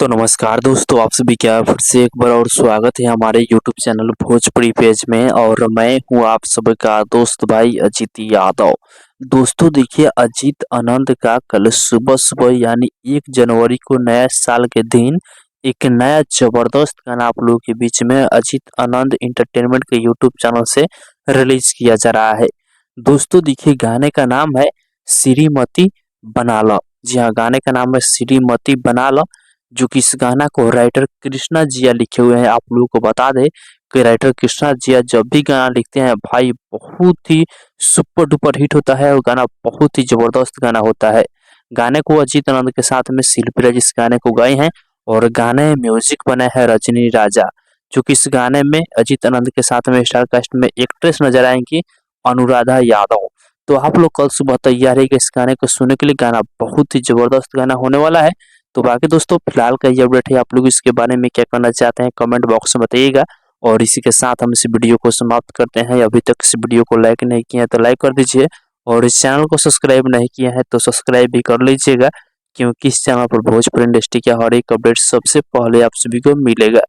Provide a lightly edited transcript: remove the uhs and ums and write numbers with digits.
तो नमस्कार दोस्तों, आप सभी का फिर से एक बार और स्वागत है हमारे यूट्यूब चैनल भोजपुरी पेज में। और मैं हूं आप सबका दोस्त भाई अजीत यादव। दोस्तों देखिए, अजीत आनंद का कल सुबह सुबह यानी 1 जनवरी को नया साल के दिन एक नया जबरदस्त गाना आप लोगों के बीच में अजीत आनंद इंटरटेनमेंट के यूट्यूब चैनल से रिलीज किया जा रहा है। दोस्तों देखिए, गाने का नाम है श्रीमती बना लो। जी हाँ, गाने का नाम है श्रीमती बना लो, जो कि इस गाना को राइटर कृष्णा जिया लिखे हुए हैं। आप लोगों को बता दें कि राइटर कृष्णा जिया जब भी गाना लिखते हैं भाई, बहुत ही सुपर डुपर हिट होता है और गाना बहुत ही जबरदस्त गाना होता है। गाने को अजीत आनंद के साथ में शिल्पी राज इस गाने को गाए हैं और गाने में म्यूजिक बना है रजनी राजा। जो कि इस गाने में अजीत आनंद के साथ में स्टार कास्ट में एक्ट्रेस नजर आएंगी अनुराधा यादव। तो आप लोग कल सुबह तैयार है कि इस गाने को सुनने के लिए। गाना बहुत ही जबरदस्त गाना होने वाला है। तो बाकी दोस्तों, फिलहाल का ये अपडेट है। आप लोग इसके बारे में क्या करना चाहते हैं कमेंट बॉक्स में बताइएगा। और इसी के साथ हम इस वीडियो को समाप्त करते हैं। अभी तक इस वीडियो को लाइक नहीं किया है तो लाइक कर दीजिए, और इस चैनल को सब्सक्राइब नहीं किया है तो सब्सक्राइब भी कर लीजिएगा, क्योंकि इस चैनल पर भोजपुरी इंडस्ट्री का हर एक अपडेट सबसे पहले आप सभी को मिलेगा।